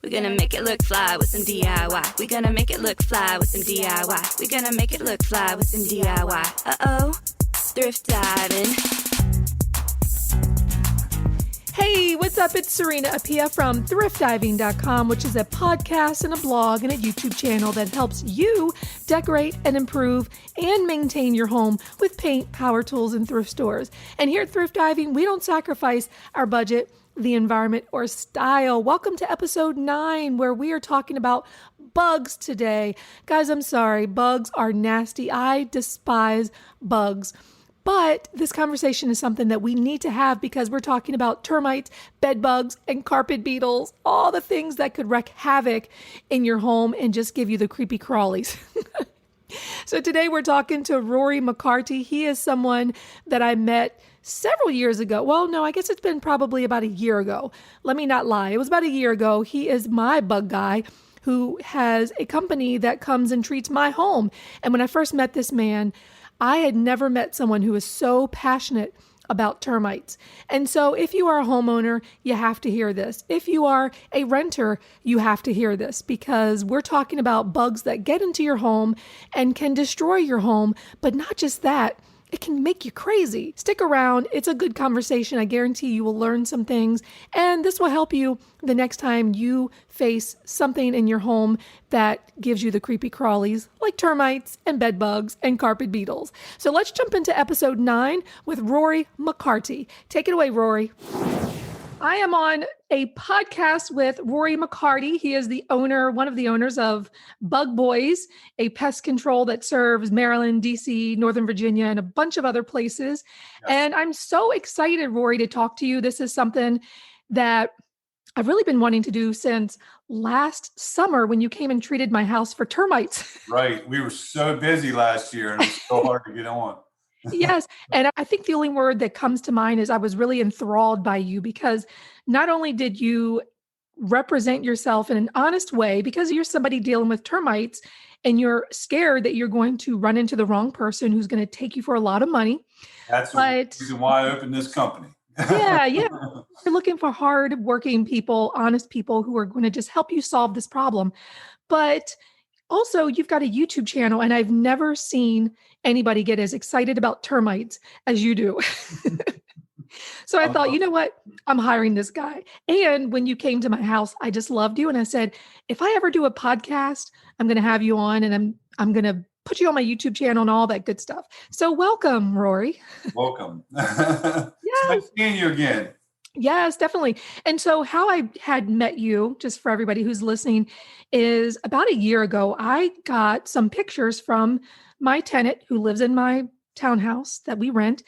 We're gonna make it look fly with some DIY. We're gonna make it look fly with some DIY. We're gonna make it look fly with some DIY. Uh-oh, thrift diving. Hey, what's up? It's Serena Apia from thriftdiving.com, which is a podcast and a blog and a YouTube channel that helps you decorate and improve and maintain your home with paint, power tools, and thrift stores. And here at Thrift Diving, we don't sacrifice our budget, the environment, or style. Welcome to episode 9, where we are talking about bugs today. Guys, I'm sorry. Bugs are nasty. I despise bugs. But this conversation is something that we need to have because we're talking about termites, bed bugs, and carpet beetles, all the things that could wreak havoc in your home and just give you the creepy crawlies. So today we're talking to Rory McCarty. He is someone that I met several years ago. Well, no, I guess it's been probably about a year ago. Let me not lie. It was about a year ago. He is my bug guy who has a company that comes and treats my home. And when I first met this man, I had never met someone who is so passionate about termites. And so if you are a homeowner, you have to hear this. If you are a renter, you have to hear this because we're talking about bugs that get into your home and can destroy your home. But not just that, it can make you crazy. Stick around. It's a good conversation. I guarantee you will learn some things, and this will help you the next time you face something in your home that gives you the creepy crawlies like termites and bed bugs and carpet beetles. So let's jump into episode 9 with Rory McCarty. Take it away, Rory. I am on a podcast with Rory McCarty. He is the owner, one of the owners of Bug Boys, a pest control that serves Maryland, DC, Northern Virginia, and a bunch of other places. Yes. And I'm so excited, Rory, to talk to you. This is something that I've really been wanting to do since last summer when you came and treated my house for termites. Right. We were so busy last year and it was so hard to get on. Yes. And I think the only word that comes to mind is I was really enthralled by you because not only did you represent yourself in an honest way because you're somebody dealing with termites and you're scared that you're going to run into the wrong person who's going to take you for a lot of money. That's the reason why I opened this company. Yeah. You're looking for hard-working people, honest people who are going to just help you solve this problem. But also, you've got a YouTube channel, and I've never seen anybody get as excited about termites as you do. So I thought, you know what? I'm hiring this guy. And when you came to my house, I just loved you. And I said, if I ever do a podcast, I'm going to have you on and I'm going to put you on my YouTube channel and all that good stuff. So welcome, Rory. Welcome. Yes. It's nice seeing you again. Yes, definitely. And so how I had met you, just for everybody who's listening, is about a year ago, I got some pictures from my tenant who lives in my townhouse that we rent,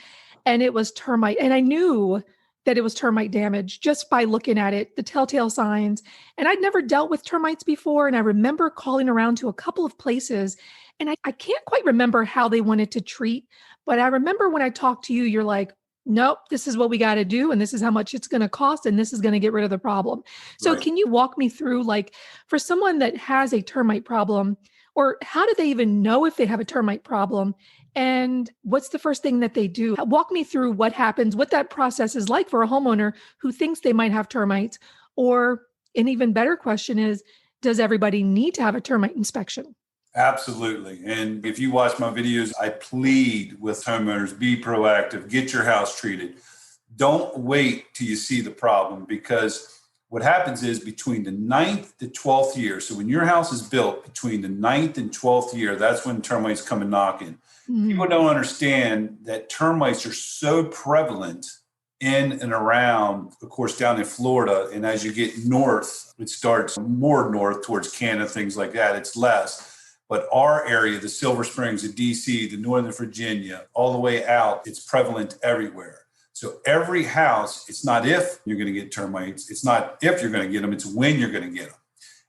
and it was termite. And I knew that it was termite damage just by looking at it, the telltale signs. And I'd never dealt with termites before. And I remember calling around to a couple of places, and I can't quite remember how they wanted to treat. But I remember when I talked to you, you're like, nope, this is what we got to do. And this is how much it's going to cost. And this is going to get rid of the problem. So right. Can you walk me through, like, for someone that has a termite problem, or how do they even know if they have a termite problem? And what's the first thing that they do? Walk me through what happens, what that process is like for a homeowner who thinks they might have termites. Or an even better question is, does everybody need to have a termite inspection? Absolutely. And if you watch my videos, I plead with homeowners, be proactive, get your house treated. Don't wait till you see the problem, because what happens is between the 9th to 12th year, so when your house is built between the 9th and 12th year, that's when termites come and knocking. Mm-hmm. People don't understand that termites are so prevalent in and around, of course, down in Florida. And as you get north, it starts more north towards Canada, things like that, it's less. But our area, the Silver Springs, the DC, the Northern Virginia, all the way out, it's prevalent everywhere. So every house, it's not if you're going to get termites. It's not if you're going to get them. It's when you're going to get them.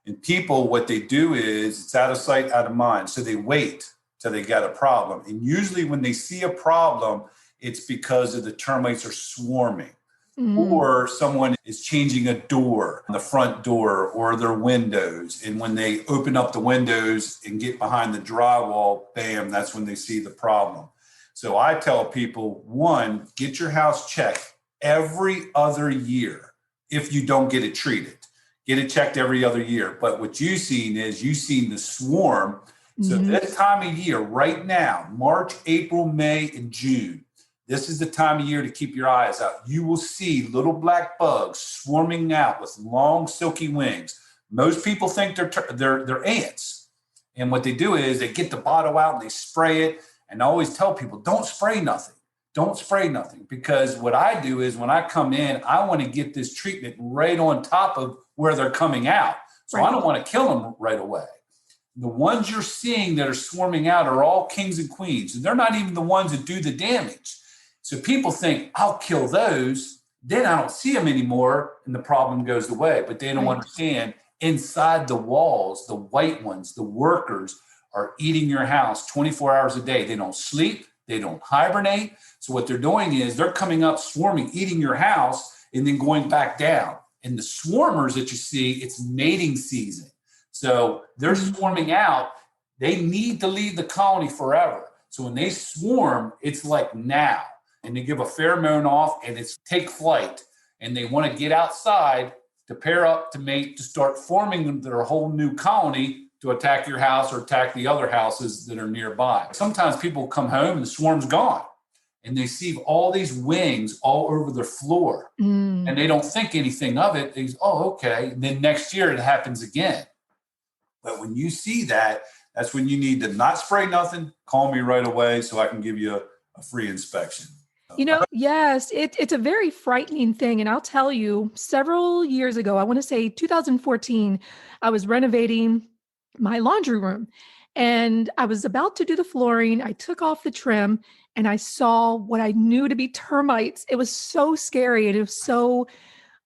And people, what they do is it's out of sight, out of mind. So they wait till they got a problem. And usually when they see a problem, it's because of the termites are swarming. Mm-hmm. Or someone is changing a door, the front door or their windows. And when they open up the windows and get behind the drywall, bam, that's when they see the problem. So I tell people, one, get your house checked every other year if you don't get it treated. get it checked every other year. But what you've seen is you've seen the swarm. So this time of year, right now, March, April, May, and June, this is the time of year to keep your eyes out. You will see little black bugs swarming out with long, silky wings. Most people think they're ants. And what they do is they get the bottle out and they spray it. And I always tell people, don't spray nothing. Don't spray nothing. Because what I do is when I come in, I want to get this treatment right on top of where they're coming out. So I don't want to kill them right away. The ones you're seeing that are swarming out are all kings and queens. And they're not even the ones that do the damage. So people think, I'll kill those. Then I don't see them anymore and the problem goes away. But they don't understand inside the walls, the white ones, the workers are eating your house 24 hours a day. They don't sleep. They don't hibernate. So what they're doing is they're coming up, swarming, eating your house, and then going back down. And the swarmers that you see, it's mating season. So they're swarming out. They need to leave the colony forever. So when they swarm, it's like now. And they give a pheromone off and it's take flight. And they want to get outside to pair up, to mate, to start forming their whole new colony to attack your house or attack the other houses that are nearby. Sometimes people come home and the swarm's gone. And they see all these wings all over their floor. And they don't think anything of it. They say, oh, okay. And then next year it happens again. But when you see that, that's when you need to not spray nothing. Call me right away so I can give you a free inspection. Yes, it's a very frightening thing. And I'll tell you, several years ago, I want to say 2014, I was renovating my laundry room and I was about to do the flooring. I took off the trim and I saw what I knew to be termites. It was so scary. And it was so,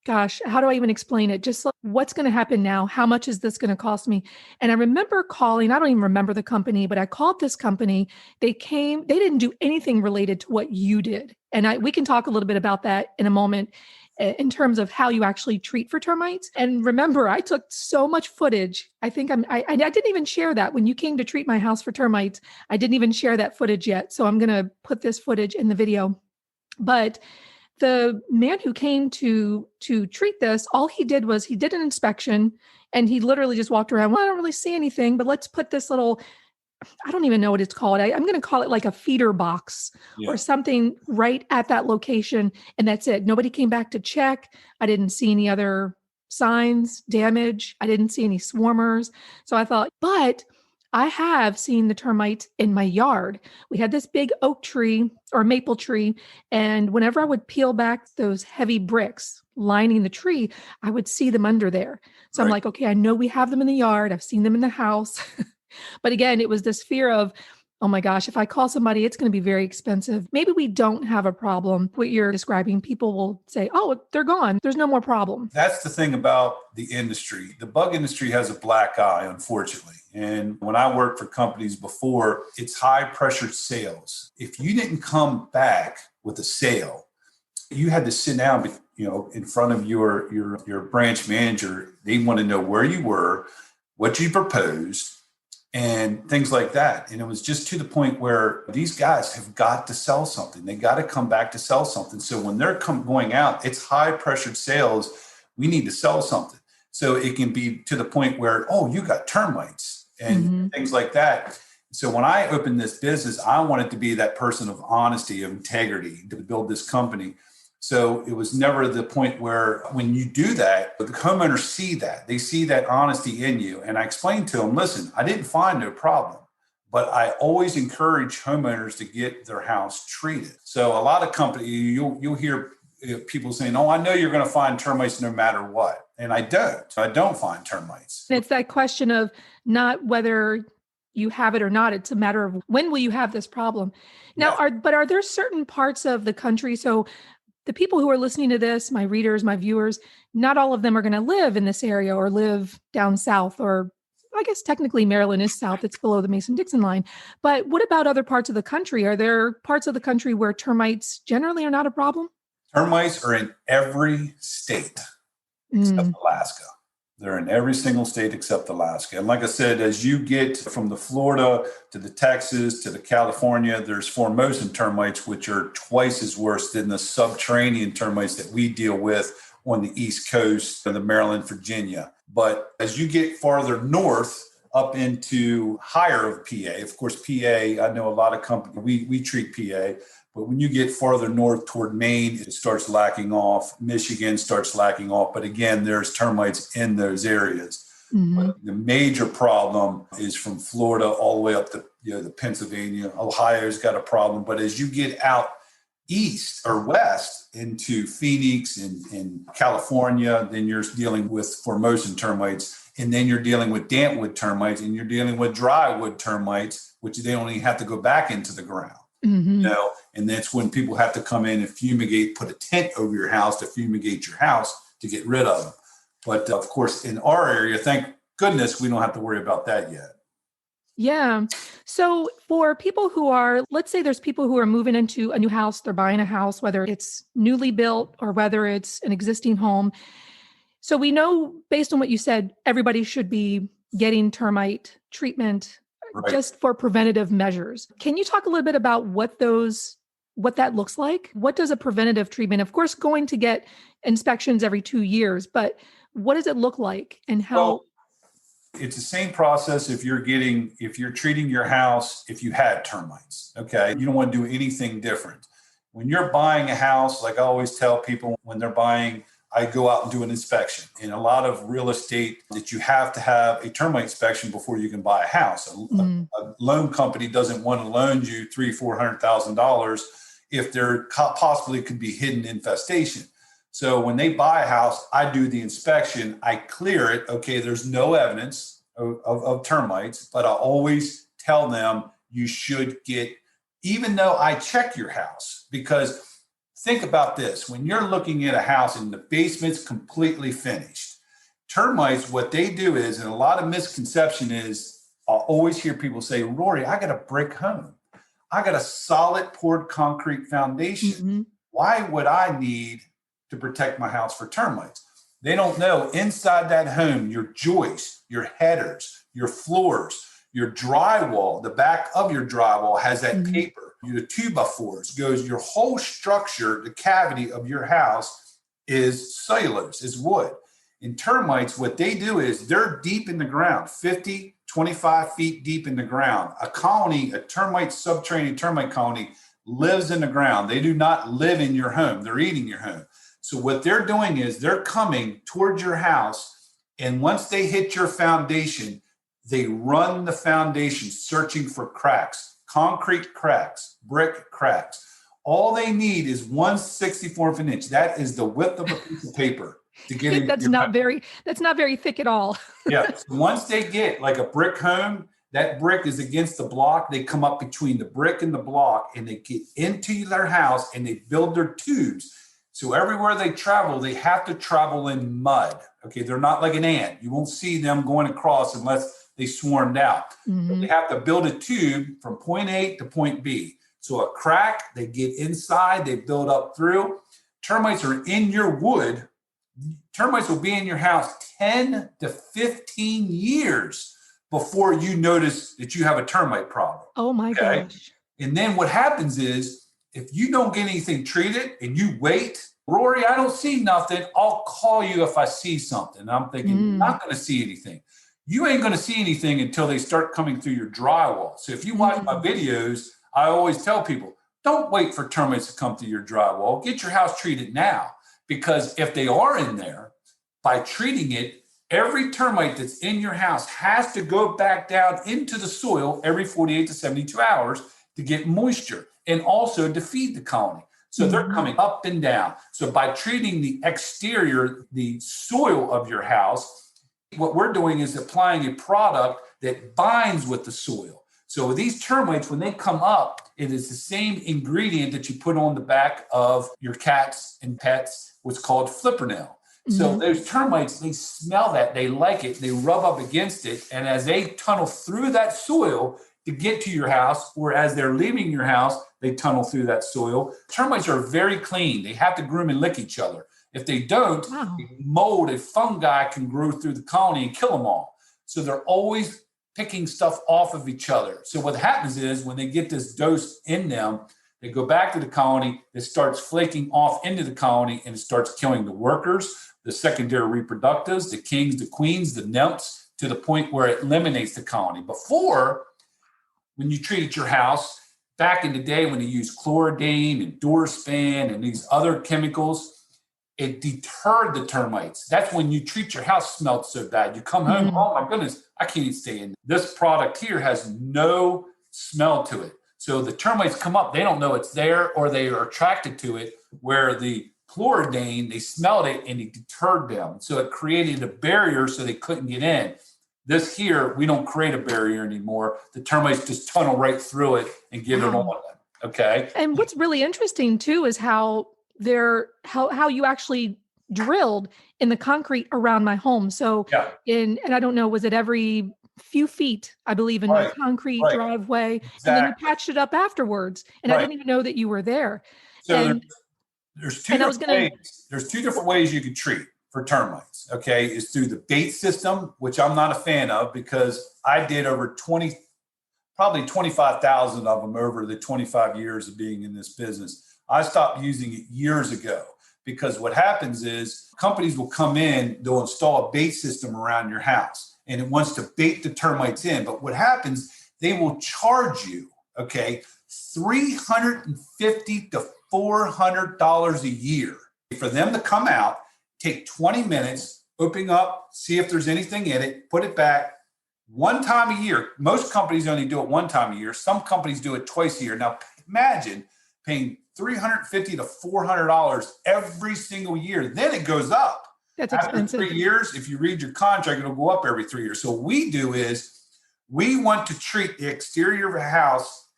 gosh, how do I even explain it? Just like, what's going to happen now? How much is this going to cost me? And I remember calling, I don't even remember the company, but I called this company. They came, they didn't do anything related to what you did. And we can talk a little bit about that in a moment in terms of how you actually treat for termites. And remember, I took so much footage. I think I didn't even share that when you came to treat my house for termites. I didn't even share that footage yet. So I'm going to put this footage in the video. But the man who came to treat this, all he did was he did an inspection and he literally just walked around. Well, I don't really see anything, but let's put this little, I don't even know what it's called. I'm going to call it like a feeder box or something right at that location. And that's it. Nobody came back to check. I didn't see any other signs, damage. I didn't see any swarmers. So I thought, but I have seen the termites in my yard. We had this big oak tree or maple tree. And whenever I would peel back those heavy bricks lining the tree, I would see them under there. So I'm like, okay, I know we have them in the yard. I've seen them in the house. But again, it was this fear of, oh my gosh, if I call somebody, it's going to be very expensive. Maybe we don't have a problem. What you're describing, people will say, oh, they're gone. There's no more problem. That's the thing about the industry. The bug industry has a black eye, unfortunately. And when I worked for companies before, it's high pressure sales. If you didn't come back with a sale, you had to sit down, in front of your branch manager. They want to know where you were, what you proposed, and things like that. And it was just to the point where these guys have got to sell something. They got to come back to sell something. So when they're going out, it's high pressured sales. We need to sell something. So it can be to the point where, oh, you got termites and things like that. So when I opened this business, I wanted to be that person of honesty, of integrity to build this company. So it was never the point where when you do that, the homeowners see that. They see that honesty in you. And I explained to them, listen, I didn't find no problem, but I always encourage homeowners to get their house treated. So a lot of companies, you'll hear people saying, oh, I know you're going to find termites no matter what. And I don't find termites. It's that question of not whether you have it or not. It's a matter of when will you have this problem? Now, are there certain parts of the country? So the people who are listening to this, my readers, my viewers, not all of them are going to live in this area or live down south, or I guess technically Maryland is south. It's below the Mason-Dixon line. But what about other parts of the country? Are there parts of the country where termites generally are not a problem? Termites are in every state except Alaska. They're in every single state except Alaska. And like I said, as you get from the Florida to the Texas to the California, there's Formosan termites, which are twice as worse than the subterranean termites that we deal with on the East Coast of the Maryland, Virginia. But as you get farther north up into higher of PA, of course, PA, I know a lot of companies, we treat PA, but when you get farther north toward Maine, it starts lacking off. Michigan starts lacking off. But again, there's termites in those areas. But the major problem is from Florida all the way up to the Pennsylvania. Ohio's got a problem. But as you get out east or west into Phoenix and California, then you're dealing with Formosan termites. And then you're dealing with dampwood termites, and you're dealing with drywood termites, which they only have to go back into the ground. And that's when people have to come in and fumigate, put a tent over your house to fumigate your house to get rid of them. But of course, in our area, thank goodness we don't have to worry about that yet. Yeah. So for people who are, let's say there's people who are moving into a new house, they're buying a house, whether it's newly built or whether it's an existing home. So we know, based on what you said, everybody should be getting termite treatment just for preventative measures. Can you talk a little bit about what that looks like? What does a preventative treatment, of course, going to get inspections every 2 years, but what does it look like and how? Well, it's the same process if you're treating your house, if you had termites, okay? You don't want to do anything different. When you're buying a house, like I always tell people when they're buying, I go out and do an inspection. In a lot of real estate that you have to have a termite inspection before you can buy a house. A loan company doesn't want to loan you $300,000-$400,000 if there possibly could be hidden infestation. So when they buy a house, I do the inspection, I clear it. Okay, there's no evidence of termites, but I always tell them you should get, even though I check your house, because think about this. When you're looking at a house and the basement's completely finished, termites, what they do is, and a lot of misconception is, I'll always hear people say, Rory, I got a brick home. I got a solid poured concrete foundation. Why would I need to protect my house for termites? They don't know inside that home, your joists, your headers, your floors, your drywall, the back of your drywall has that paper. Your 2x4s goes, your whole structure, the cavity of your house is cellulose, is wood. And termites, what they do is they're deep in the ground, 50, 25 feet deep in the ground. A colony, a termite, subterranean termite colony lives in the ground. They do not live in your home. They're eating your home. So what they're doing is they're coming towards your house, and once they hit your foundation, they run the foundation searching for cracks, concrete cracks, brick cracks. All they need is 1/64 of an inch. That is the width of a piece of paper to get in. That's not very thick at all. Yeah. So once they get like a brick home, that brick is against the block. They come up between the brick and the block, and they get into their house and they build their tubes. So everywhere they travel, they have to travel in mud. Okay, they're not like an ant. You won't see them going across unless they swarmed out. But they have to build a tube from point A to point B. So a crack, they get inside, they build up through. Termites are in your wood. Termites will be in your house 10 to 15 years before you notice that you have a termite problem. Oh my gosh. And then what happens is, if you don't get anything treated and you wait, Rory, I don't see nothing. I'll call you if I see something. And I'm thinking, you're not going to see anything. You ain't going to see anything until they start coming through your drywall. So if you watch my videos, I always tell people, don't wait for termites to come through your drywall. Get your house treated now. Because if they are in there, by treating it, every termite that's in your house has to go back down into the soil every 48 to 72 hours to get moisture and also to feed the colony. So they're coming up and down. So by treating the exterior, the soil of your house, what we're doing is applying a product that binds with the soil. So these termites, when they come up, it is the same ingredient that you put on the back of your cats and pets, what's called flippernel. So those termites, they smell that, they like it, they rub up against it. And as they tunnel through that soil to get to your house, or as they're leaving your house, they tunnel through that soil. Termites are very clean. They have to groom and lick each other. If they don't, mold and fungi can grow through the colony and kill them all. So they're always picking stuff off of each other. So what happens is when they get this dose in them, They go back to the colony. It starts flaking off into the colony, and it starts killing the workers, the secondary reproductives, the kings, the queens, the nymphs, to the point where it eliminates the colony. Before, when you treated your house, back in the day when they used chloridane and Durspan and these other chemicals, it deterred the termites. That's when you treat your house smelled so bad. You come home, oh my goodness, I can't even stay in. This product here has no smell to it. So the termites come up, they don't know it's there, or they are attracted to it, where the chloridane, they smelled it and it deterred them. So it created a barrier so they couldn't get in. This here, we don't create a barrier anymore. The termites just tunnel right through it and get it on them. Okay. And what's really interesting too is how you actually drilled in the concrete around my home. So and I don't know, was it every few feet, I believe, in my concrete driveway, and then you patched it up afterwards. And I didn't even know that you were there. So there's two different ways you can treat for termites. Okay. Is through the bait system, which I'm not a fan of, because I did over probably 25,000 of them over the 25 years of being in this business. I stopped using it years ago, because what happens is companies will come in, they'll install a bait system around your house, and it wants to bait the termites in. But what happens, they will charge you, okay, $350 to $400 a year for them to come out, take 20 minutes, open up, see if there's anything in it, put it back one time a year. Most companies only do it one time a year. Some companies do it twice a year. Now, imagine paying $350 to $400 every single year. Then it goes up. That's After expensive. 3 years, if you read your contract, it'll go up every 3 years. So what we do is we want to treat the exterior of a house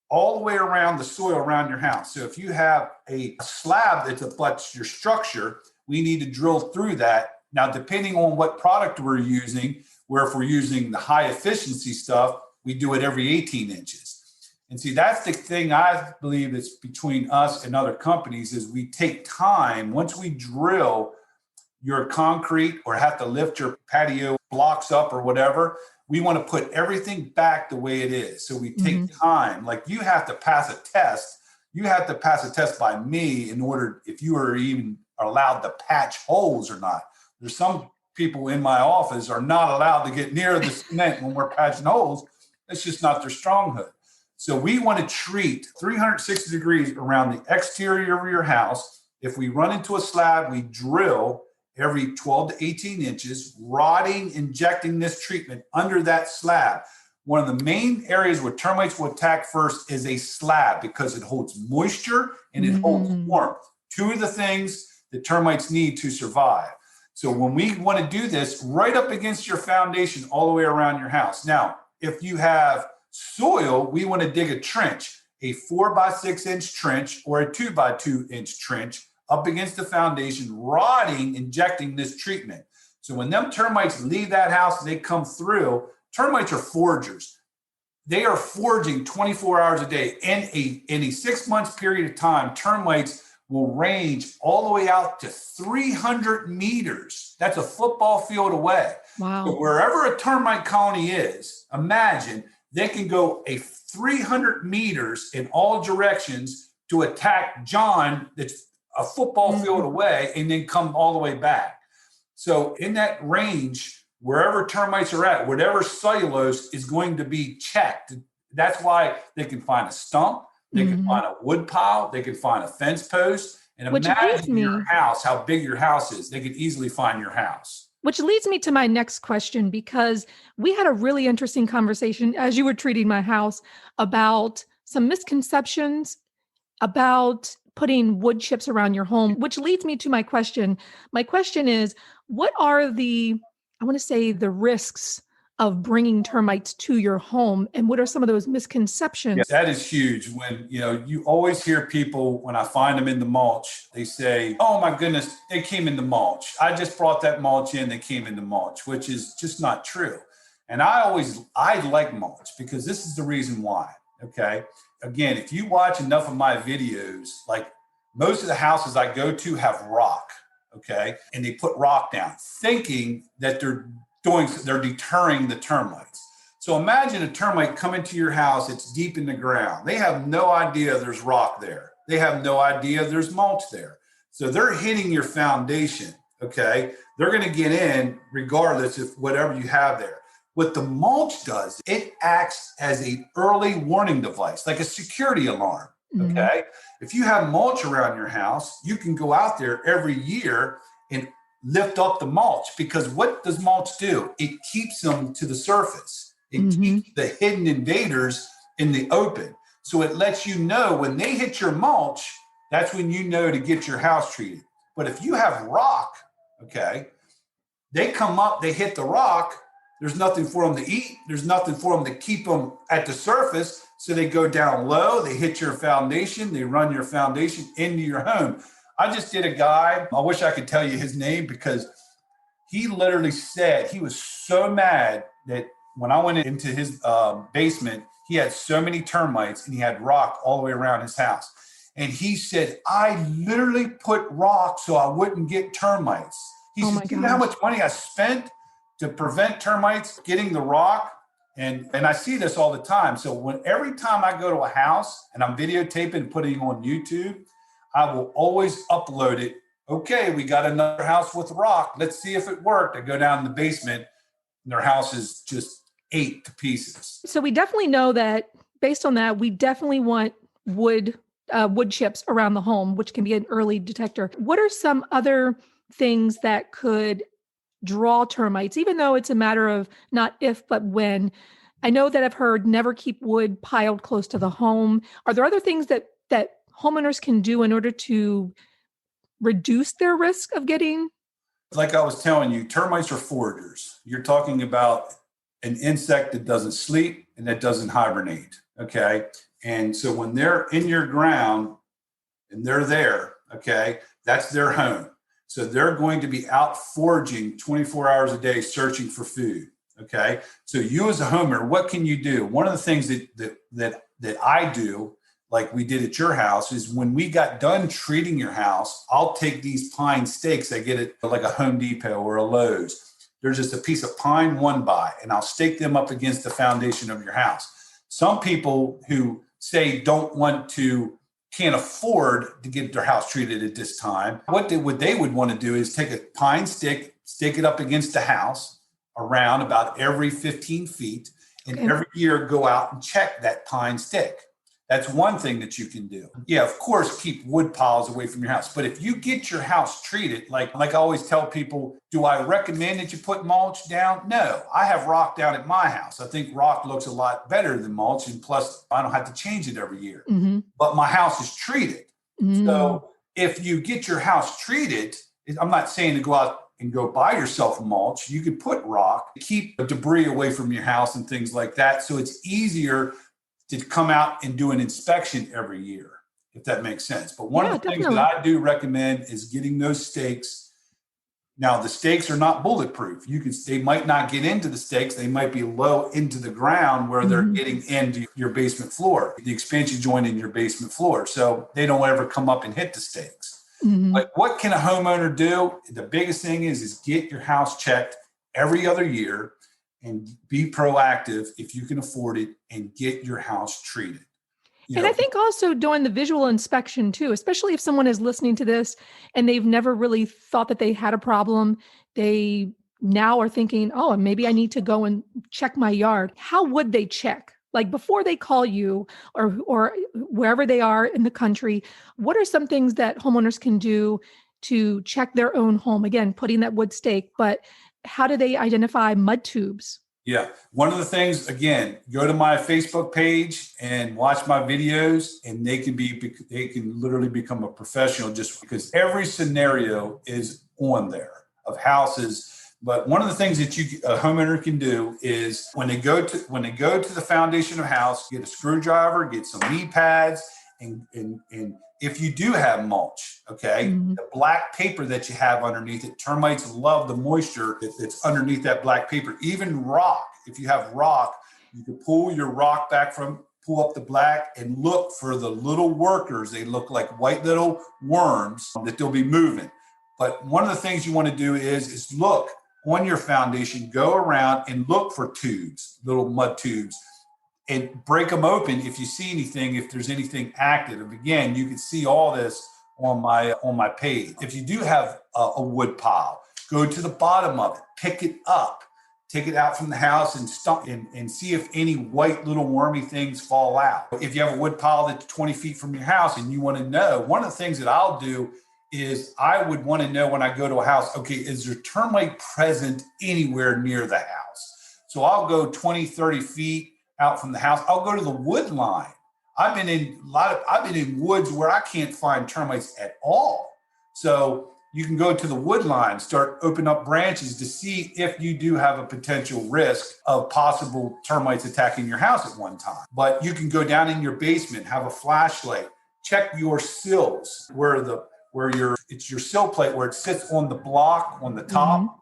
all the way around the soil around your house. So if you have a slab that abuts your structure, we need to drill through that. Now, depending on what product we're using, where if we're using the high efficiency stuff, we do it every 18 inches. And see, that's the thing I believe is between us and other companies, is we take time. Once we drill your concrete or have to lift your patio blocks up or whatever, we want to put everything back the way it is. So we take time. Like, you have to pass a test. You have to pass a test by me in order, if you are even allowed to patch holes or not. There's some people in my office are not allowed to get near the cement when we're patching holes. It's just not their stronghold. So we want to treat 360 degrees around the exterior of your house. If we run into a slab, we drill every 12 to 18 inches, rotting, injecting this treatment under that slab. One of the main areas where termites will attack first is a slab, because it holds moisture and it holds warmth. Two of the things that termites need to survive. So when we want to do this, right up against your foundation all the way around your house. Now, if you have soil, we want to dig a trench, a 4 by 6 inch trench or a 2 by 2 inch trench up against the foundation, rotting, injecting this treatment. So when them termites leave that house and they come through, termites are foragers. They are foraging 24 hours a day. In a 6 months period of time, termites will range all the way out to 300 meters. That's a football field away. Wow. So wherever a termite colony is, imagine they can go a 300 meters in all directions to attack John that's a football field away, and then come all the way back. So in that range, wherever termites are at, whatever cellulose is going to be checked. That's why they can find a stump, they can find a wood pile, they can find a fence post. And imagine your house, how big your house is. They could easily find your house. Which leads me to my next question, because we had a really interesting conversation as you were treating my house about some misconceptions about putting wood chips around your home, which leads me to my question. My question is, what are the risks of bringing termites to your home? And what are some of those misconceptions? Yeah, that is huge. When, you always hear people, when I find them in the mulch, they say, oh my goodness, they came in the mulch. I just brought that mulch in, they came in the mulch, which is just not true. And I like mulch, because this is the reason why. Okay. Again, if you watch enough of my videos, like most of the houses I go to have rock. Okay. And they put rock down thinking that they're deterring the termites. So imagine a termite coming to your house. It's deep in the ground. They have no idea there's rock there. They have no idea there's mulch there. So they're hitting your foundation, okay? They're going to get in regardless of whatever you have there. What the mulch does, it acts as an early warning device, like a security alarm, okay? If you have mulch around your house, you can go out there every year and lift up the mulch, because what does mulch do? It keeps them to the surface. It keeps the hidden invaders in the open. So it lets you know when they hit your mulch, that's when you know to get your house treated. But if you have rock, okay, they come up, they hit the rock, there's nothing for them to eat. There's nothing for them to keep them at the surface. So they go down low, they hit your foundation, they run your foundation into your home. I just did a guy, I wish I could tell you his name, because he literally said he was so mad that when I went into his basement, he had so many termites and he had rock all the way around his house. And he said, I literally put rock so I wouldn't get termites. He said, do you know how much money I spent to prevent termites getting the rock? And I see this all the time. So every time I go to a house and I'm videotaping and putting it on YouTube, I will always upload it. Okay, we got another house with rock. Let's see if it worked. I go down in the basement and their house is just ate to pieces. So we definitely know that based on that, we definitely want wood chips around the home, which can be an early detector. What are some other things that could draw termites, even though it's a matter of not if, but when? I know that I've heard never keep wood piled close to the home. Are there other things that homeowners can do in order to reduce their risk of getting? Like I was telling you, termites are foragers. You're talking about an insect that doesn't sleep and that doesn't hibernate, okay? And so when they're in your ground and they're there, okay, that's their home. So they're going to be out foraging 24 hours a day, searching for food, okay? So you as a homeowner, what can you do? One of the things that I do, like we did at your house, is when we got done treating your house, I'll take these pine stakes. I get it like a Home Depot or a Lowe's. There's just a piece of pine 1x, and I'll stake them up against the foundation of your house. Some people who say can't afford to get their house treated at this time, what they would want to do is take a pine stick, stick it up against the house around about every 15 feet, and every year go out and check that pine stick. That's one thing that you can do. Yeah, of course, keep wood piles away from your house. But if you get your house treated, like I always tell people, do I recommend that you put mulch down? No, I have rock down at my house. I think rock looks a lot better than mulch. And plus, I don't have to change it every year. But my house is treated. So if you get your house treated, I'm not saying to go out and go buy yourself mulch. You could put rock, keep the debris away from your house and things like that. So it's easier to come out and do an inspection every year, if that makes sense. But one of the things that I do recommend is getting those stakes. Now, the stakes are not bulletproof. They might not get into the stakes. They might be low into the ground where they're getting into your basement floor, the expansion joint in your basement floor. So they don't ever come up and hit the stakes. But what can a homeowner do? The biggest thing is get your house checked every other year and be proactive if you can afford it and get your house treated. And I think also doing the visual inspection too, especially if someone is listening to this and they've never really thought that they had a problem. They now are thinking, oh, maybe I need to go and check my yard. How would they check? Like before they call you or wherever they are in the country, what are some things that homeowners can do to check their own home? Again, putting that wood stake, but how do they identify mud tubes? Yeah. One of the things, again, go to my Facebook page and watch my videos, and they can literally become a professional just because every scenario is on there of houses. But one of the things that a homeowner can do is when they go to the foundation of a house, get a screwdriver, get some knee pads, and if you do have mulch, okay, the black paper that you have underneath it, termites love the moisture that's underneath that black paper. Even rock, if you have rock, you can pull your rock back pull up the black and look for the little workers. They look like white little worms that they'll be moving. But one of the things you want to do is look on your foundation, go around and look for tubes, little mud tubes, and break them open if you see anything, if there's anything active. And again, you can see all this on my page. If you do have a wood pile, go to the bottom of it, pick it up, take it out from the house and see if any white little wormy things fall out. If you have a wood pile that's 20 feet from your house and you want to know, one of the things that I'll do is I would want to know when I go to a house, okay, is there termite present anywhere near the house? So I'll go 20, 30 feet out from the house. I'll go to the wood line. I've been in woods where I can't find termites at all. So you can go to the wood line, start open up branches to see if you do have a potential risk of possible termites attacking your house at one time. But you can go down in your basement, have a flashlight, check your sills it's your sill plate where it sits on the block on the top. Mm-hmm.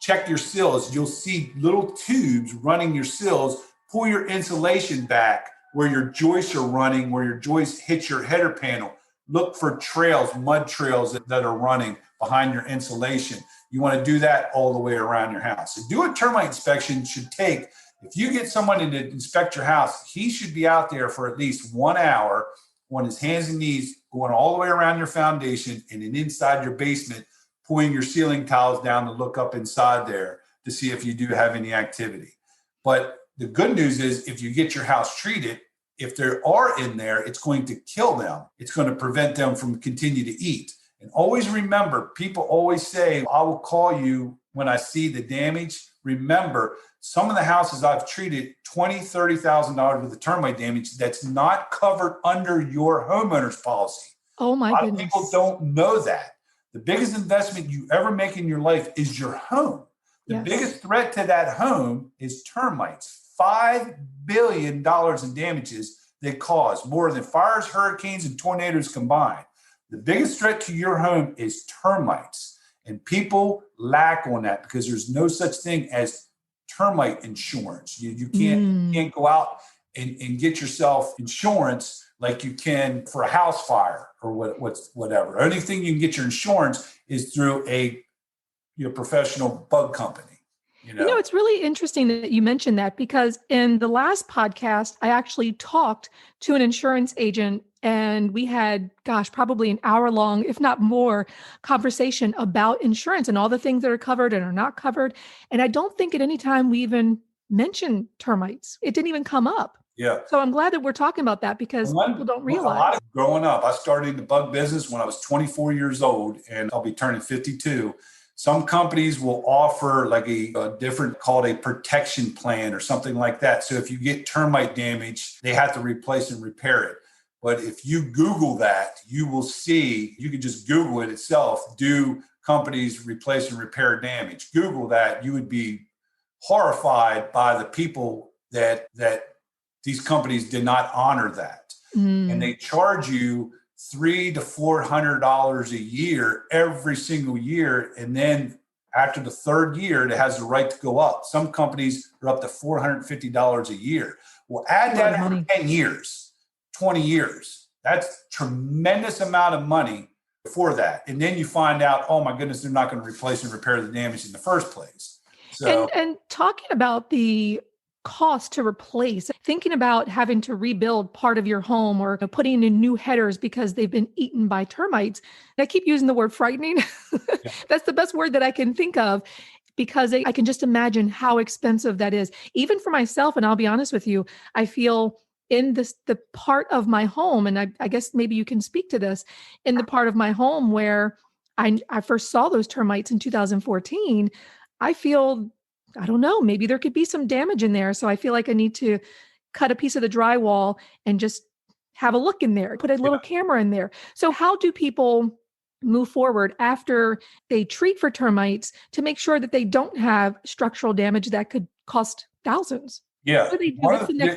Check your sills. You'll see little tubes running your sills. Pull your insulation back where your joists are running, where your joists hit your header panel. Look for trails, mud trails that are running behind your insulation. You want to do that all the way around your house. So do a termite inspection should take, if you get someone to inspect your house, he should be out there for at least 1 hour on his hands and knees, going all the way around your foundation and then inside your basement, pulling your ceiling tiles down to look up inside there to see if you do have any activity. But the good news is if you get your house treated, if there are in there, it's going to kill them. It's going to prevent them from continue to eat. And always remember, people always say, I will call you when I see the damage. Remember, some of the houses I've treated, $20,000, $30,000 worth of termite damage that's not covered under your homeowner's policy. Oh my goodness. A lot of people don't know that. The biggest investment you ever make in your life is your home. The biggest threat to that home is termites. $5 billion in damages they cause, more than fires, hurricanes, and tornadoes combined. The biggest threat to your home is termites. And people lack on that because there's no such thing as termite insurance. You can't go out and get yourself insurance like you can for a house fire or whatever. The only thing you can get your insurance is through your professional bug company. You know, it's really interesting that you mentioned that because in the last podcast, I actually talked to an insurance agent and we had, probably an hour long, if not more, conversation about insurance and all the things that are covered and are not covered. And I don't think at any time we even mentioned termites. It didn't even come up. Yeah. So I'm glad that we're talking about that because people don't realize. Growing up, I started in the bug business when I was 24 years old and I'll be turning 52. Some companies will offer like a different called a protection plan or something like that. So if you get termite damage, they have to replace and repair it. But if you Google that, you will see, you can just Google it itself, do companies replace and repair damage? Google that, you would be horrified by the people that these companies did not honor that. And they charge you $300 to $400 a year every single year. And then after the third year, it has the right to go up. Some companies are up to $450 a year. Well, add that over 10 years, 20 years. That's tremendous amount of money for that. And then you find out, oh my goodness, they're not going to replace and repair the damage in the first place. So, and talking about the cost to replace, thinking about having to rebuild part of your home or putting in new headers because they've been eaten by termites. And I keep using the word frightening. Yeah. That's the best word that I can think of because I can just imagine how expensive that is. Even for myself, and I'll be honest with you, I feel in the part of my home, and I guess maybe you can speak to this, in the part of my home where I first saw those termites in 2014, I feel, I don't know, maybe there could be some damage in there. So I feel like I need to cut a piece of the drywall and just have a look in there, put a little camera in there. So how do people move forward after they treat for termites to make sure that they don't have structural damage that could cost thousands? Yeah,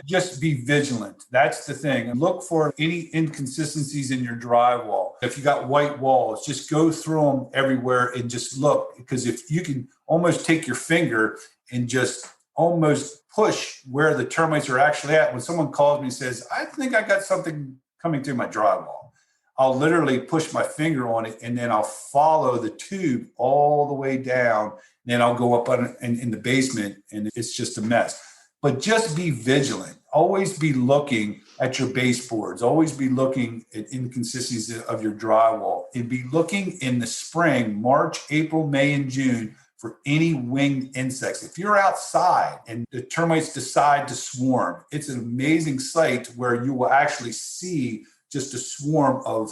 just be vigilant. That's the thing. Look for any inconsistencies in your drywall. If you got white walls, just go through them everywhere and just look. Because if you can almost take your finger and just almost push where the termites are actually at. When someone calls me and says, I think I got something coming through my drywall, I'll literally push my finger on it and then I'll follow the tube all the way down Then I'll go up in the basement and it's just a mess. But just be vigilant. Always be looking at your baseboards. Always be looking at inconsistencies of your drywall. And be looking in the spring, March, April, May, and June for any winged insects. If you're outside and the termites decide to swarm, it's an amazing sight where you will actually see just a swarm of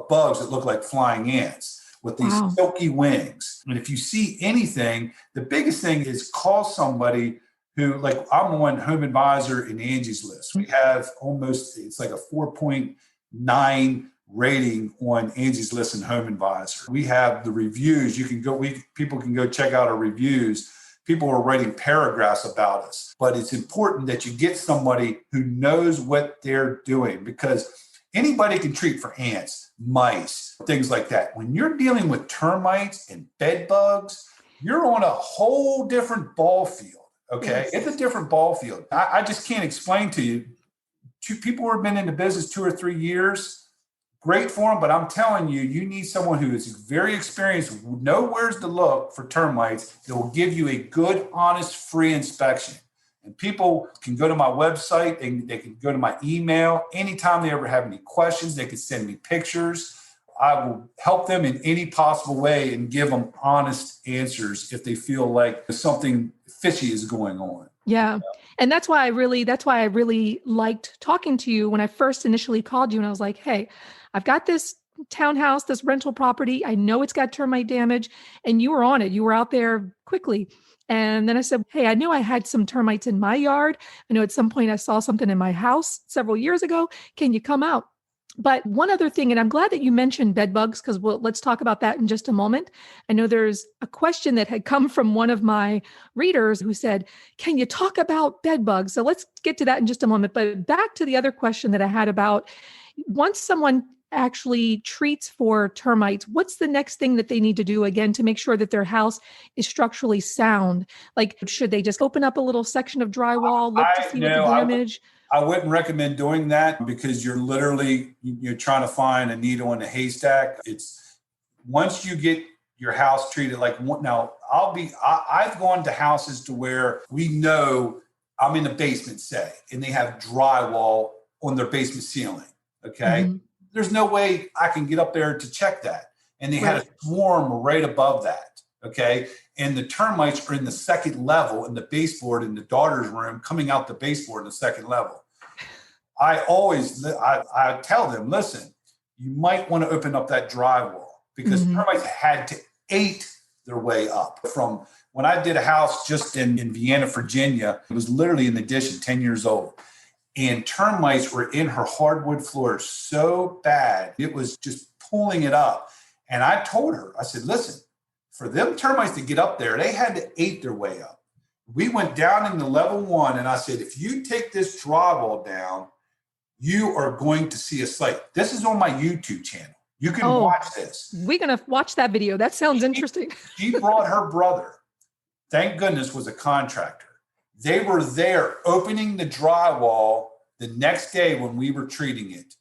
bugs that look like flying ants with these silky wings. And if you see anything, the biggest thing is call somebody who, like, I'm on Home Advisor and Angie's List. We have it's like a 4.9 rating on Angie's List and Home Advisor. We have the reviews. People can go check out our reviews. People are writing paragraphs about us. But it's important that you get somebody who knows what they're doing, because anybody can treat for ants, mice, things like that. When you're dealing with termites and bed bugs, you're on a whole different ball field. Okay, it's a different ball field. I just can't explain to you. Two people who have been in the business 2 or 3 years, great for them, but I'm telling you, you need someone who is very experienced, know where's to look for termites, that will give you a good, honest, free inspection. And people can go to my website, they can go to my email. Anytime they ever have any questions, they can send me pictures. I will help them in any possible way and give them honest answers if they feel like something fishy is going on. Yeah. And that's why I really liked talking to you when I first initially called you. And I was like, hey, I've got this townhouse, this rental property. I know it's got termite damage, and you were on it. You were out there quickly. And then I said, hey, I knew I had some termites in my yard. I know at some point I saw something in my house several years ago. Can you come out? But one other thing, and I'm glad that you mentioned bed bugs, because let's talk about that in just a moment. I know there's a question that had come from one of my readers who said, can you talk about bed bugs? So let's get to that in just a moment. But back to the other question that I had about, once someone actually treats for termites, what's the next thing that they need to do, again, to make sure that their house is structurally sound? Like, should they just open up a little section of drywall, look to see what the damage? I wouldn't recommend doing that, because you're trying to find a needle in a haystack. It's once you get your house treated, like now I've gone to houses to where we know I'm in the basement, say, and they have drywall on their basement ceiling. Okay. Mm-hmm. There's no way I can get up there to check that. And they had a swarm right above that. Okay. And the termites are in the second level in the baseboard in the daughter's room, coming out the baseboard in the second level. I tell them, listen, you might want to open up that drywall, because termites had to eat their way up. From when I did a house just in Vienna, Virginia, it was literally in the addition, 10 years old. And termites were in her hardwood floor so bad, it was just pulling it up. And I told her, I said, listen, for them termites to get up there, they had to eat their way up. We went down into level 1, and I said, if you take this drywall down, you are going to see a sight. This is on my YouTube channel. You can watch this. We're going to watch that video. That sounds interesting. She brought her brother, thank goodness, was a contractor. They were there opening the drywall the next day when we were treating it.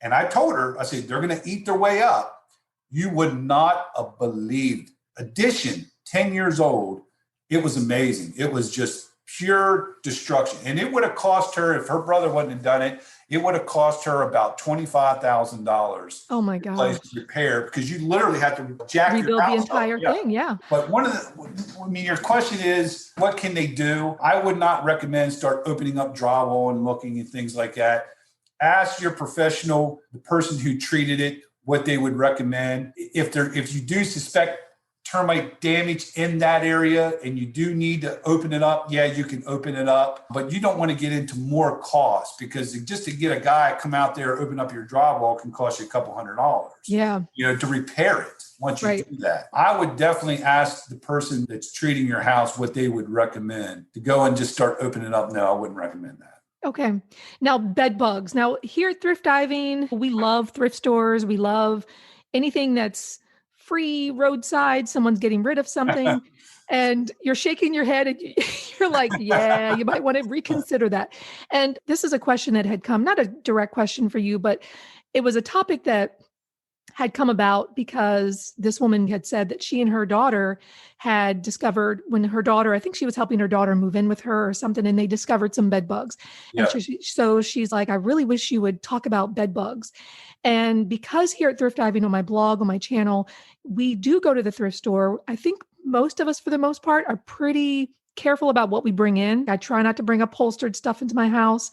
And I told her, I said, they're going to eat their way up. You would not have believed. Addition, 10 years old. It was amazing. It was just pure destruction. And it would have cost her, if her brother wouldn't have done it, it would have cost her about $25,000. Oh my God. Repair, because you literally have to rebuild the entire thing. Yeah. But your question is, what can they do? I would not recommend start opening up drywall and looking and things like that. Ask your professional, the person who treated it, what they would recommend. If you do suspect termite damage in that area and you do need to open it up, you can open it up, but you don't want to get into more cost, because just to get a guy come out there, open up your drywall can cost you a couple $100. Yeah. To repair it once you do that. I would definitely ask the person that's treating your house what they would recommend. To go and just start opening it up, no, I wouldn't recommend that. Okay. Now, bed bugs. Now, here at Thrift Diving, we love thrift stores. We love anything that's free, roadside, someone's getting rid of something, and you're shaking your head and you're like, yeah, you might want to reconsider that. And this is a question that had come, not a direct question for you, but it was a topic that had come about because this woman had said that she and her daughter had discovered when her daughter, I think she was helping her daughter move in with her or something, and they discovered some bed bugs. And Yeah. so she's like, I really wish you would talk about bed bugs. And because here at Thrift Diving on my blog, on my channel, we do go to the thrift store. I think most of us, for the most part, are pretty careful about what we bring in. I try not to bring upholstered stuff into my house,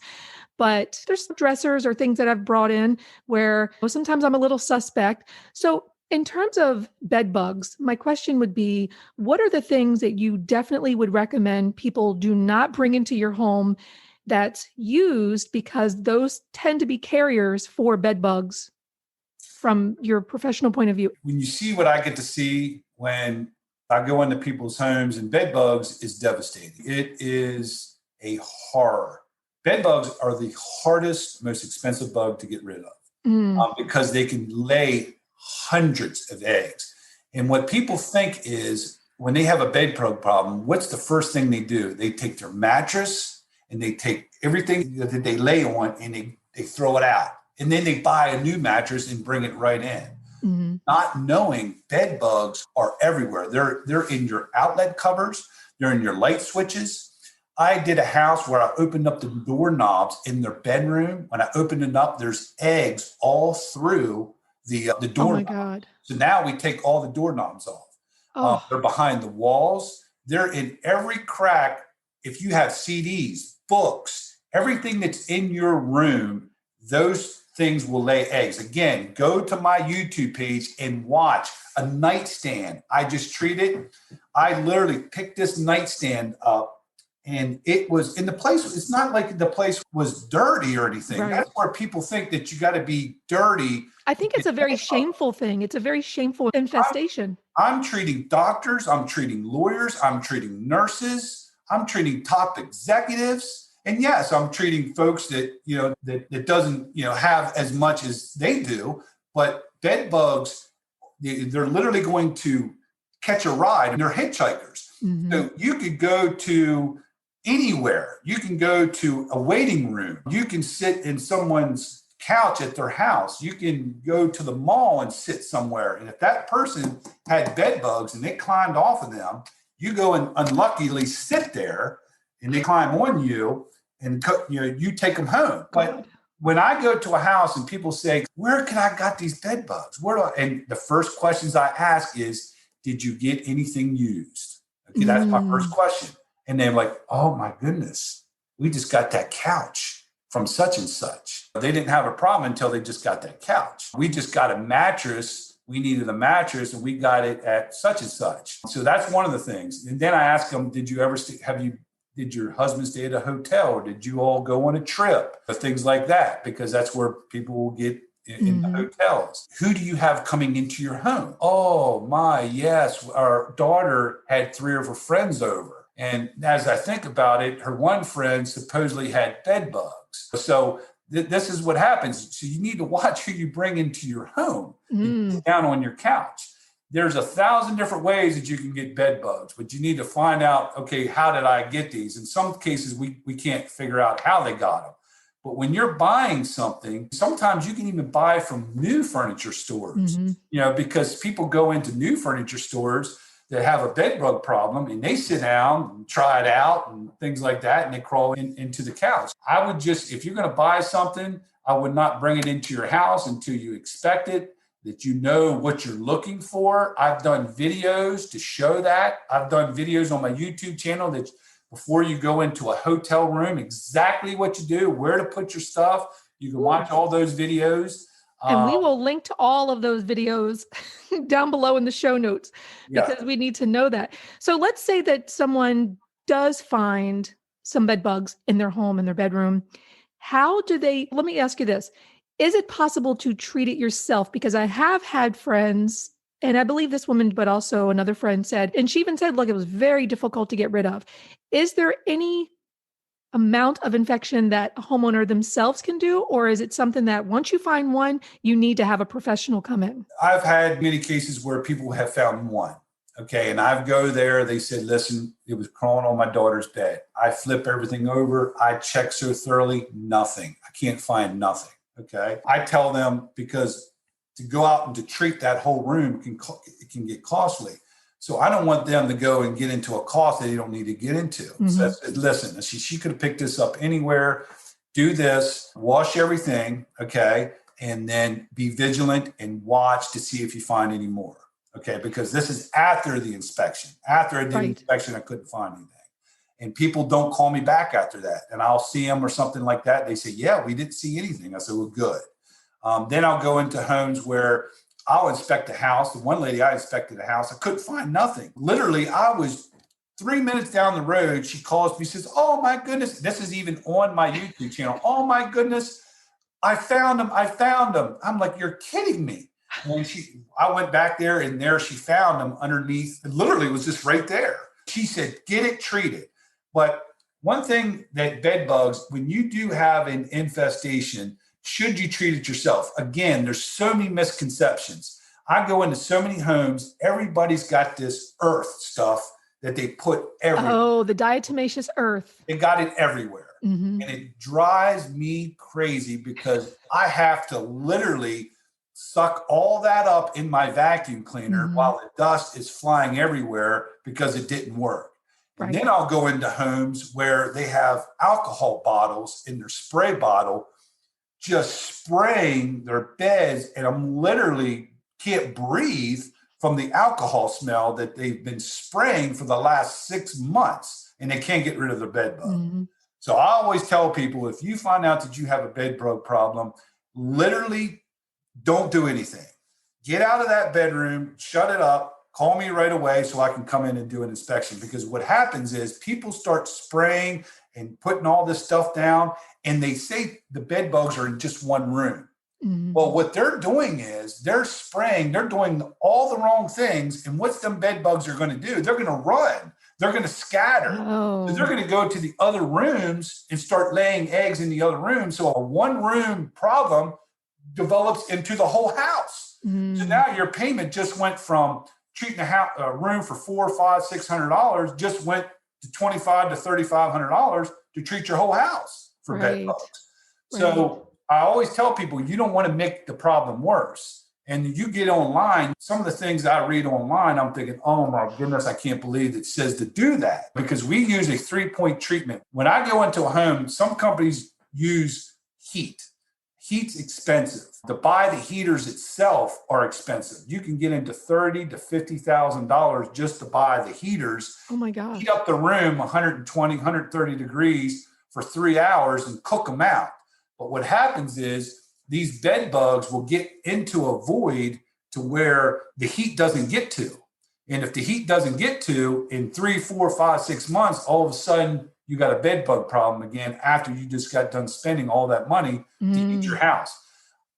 but there's dressers or things that I've brought in where sometimes I'm a little suspect. So in terms of bed bugs, my question would be, what are the things that you definitely would recommend people do not bring into your home that's used, because those tend to be carriers for bed bugs from your professional point of view? When you see what I get to see when I go into people's homes, and bed bugs is devastating. It is a horror. Bed bugs are the hardest, most expensive bug to get rid of because they can lay hundreds of eggs. And what people think is when they have a bed bug problem, what's the first thing they do? They take their mattress and they take everything that they lay on and they throw it out. And then they buy a new mattress and bring it right in. Not knowing bed bugs are everywhere. They're in your outlet covers. They're in your light switches. I did a house where I opened up the doorknobs in their bedroom. When I opened it up, there's eggs all through the doorknob. Oh my God. So now we take all the doorknobs off. They're behind the walls. They're in every crack. If you have CDs, books, everything that's in your room, those things will lay eggs. Again, go to my YouTube page and watch a nightstand I just treated. I literally picked this nightstand up and it was in the place. It's not like the place was dirty or anything. Right. That's where people think that you got to be dirty. I think it's a very shameful thing. It's a very shameful infestation. I'm treating doctors. I'm treating lawyers. I'm treating nurses. I'm treating top executives. And yes, I'm treating folks that, that doesn't, have as much as they do, but bed bugs, they're literally going to catch a ride and they're hitchhikers. So you could go to anywhere. You can go to a waiting room. You can sit in someone's couch at their house. You can go to the mall and sit somewhere. And if that person had bed bugs and they climbed off of them, you go and unluckily sit there and they climb on you. And you take them home. But when I go to a house and people say, where can I got these bed bugs? And the first questions I ask is, did you get anything used? Okay, that's my first question. And they're like, oh my goodness, we just got that couch from such and such. They didn't have a problem until they just got that couch. We just got a mattress. We needed a mattress and we got it at such and such. So that's one of the things. And then I ask them, did your husband stay at a hotel or did you all go on a trip? Things like that, because that's where people will get in the hotels. Who do you have coming into your home? Oh my, yes. Our daughter had 3 of her friends over. And as I think about it, her one friend supposedly had bed bugs. So this is what happens. So you need to watch who you bring into your home and sit down on your couch. There's 1,000 different ways that you can get bed bugs, but you need to find out, okay, how did I get these? In some cases, we can't figure out how they got them. But when you're buying something, sometimes you can even buy from new furniture stores, because people go into new furniture stores that have a bed bug problem and they sit down and try it out and things like that. And they crawl into the couch. I would if you're going to buy something, I would not bring it into your house until you expect it, that you know what you're looking for. I've done videos to show that. I've done videos on my YouTube channel that before you go into a hotel room, exactly what you do, where to put your stuff. You can watch all those videos. And we will link to all of those videos down below in the show notes because we need to know that. So let's say that someone does find some bed bugs in their home, in their bedroom. Let me ask you this. Is it possible to treat it yourself? Because I have had friends, and I believe this woman, but also another friend said, and she even said, look, it was very difficult to get rid of. Is there any amount of infection that a homeowner themselves can do? Or is it something that once you find one, you need to have a professional come in? I've had many cases where people have found one. Okay. And I go there. They said, listen, it was crawling on my daughter's bed. I flip everything over. I check so thoroughly, nothing. I can't find nothing. Okay. I tell them, because to go out and to treat that whole room can get costly. So I don't want them to go and get into a cost that they don't need to get into. So I said, listen, she could have picked this up anywhere. Do this, wash everything, okay? And then be vigilant and watch to see if you find any more, okay? Because this is after the inspection. After I did the inspection, I couldn't find anything. And people don't call me back after that. And I'll see them or something like that. They say, yeah, we didn't see anything. I said, well, good. Then I'll go into homes where I'll inspect a house. The one lady, I inspected a house. I couldn't find nothing. Literally, I was 3 minutes down the road. She calls me, says, oh my goodness. This is even on my YouTube channel. Oh my goodness. I found them. I'm like, you're kidding me. And I went back there and there she found them underneath. It literally was just right there. She said, get it treated. But one thing that bed bugs, when you do have an infestation, should you treat it yourself? Again, there's so many misconceptions. I go into so many homes, everybody's got this earth stuff that they put everywhere. Oh, the diatomaceous earth. They got it everywhere. And it drives me crazy because I have to literally suck all that up in my vacuum cleaner while the dust is flying everywhere because it didn't work. Right. And then I'll go into homes where they have alcohol bottles in their spray bottle, just spraying their beds, and I'm literally can't breathe from the alcohol smell that they've been spraying for the last 6 months, and they can't get rid of their bed bug. So I always tell people, if you find out that you have a bed bug problem, literally don't do anything. Get out of that bedroom, shut it up, call me right away so I can come in and do an inspection. Because what happens is people start spraying and putting all this stuff down, and they say the bed bugs are in just one room. Well, what they're doing is they're spraying, they're doing all the wrong things. And what's them bed bugs are going to do? They're going to run. They're going to scatter. So they're going to go to the other rooms and start laying eggs in the other rooms. So a one-room problem develops into the whole house. So now your payment just went from treating a room for $400, $500, $600, just went to $2,500 to $3,500 to treat your whole house for bed bugs. So I always tell people, you don't want to make the problem worse. And you get online, some of the things I read online, I'm thinking, oh my goodness, I can't believe it says to do that, because we use a 3-point treatment. When I go into a home, some companies use heat. Heat's expensive. To buy the heaters itself are expensive. You can get into $30,000 to $50,000 just to buy the heaters. Oh my gosh. Heat up the room 120, 130 degrees for 3 hours and cook them out. But what happens is these bed bugs will get into a void to where the heat doesn't get to. And if the heat doesn't get to in 3, 4, 5, 6 months, all of a sudden you got a bed bug problem again after you just got done spending all that money to heat your house.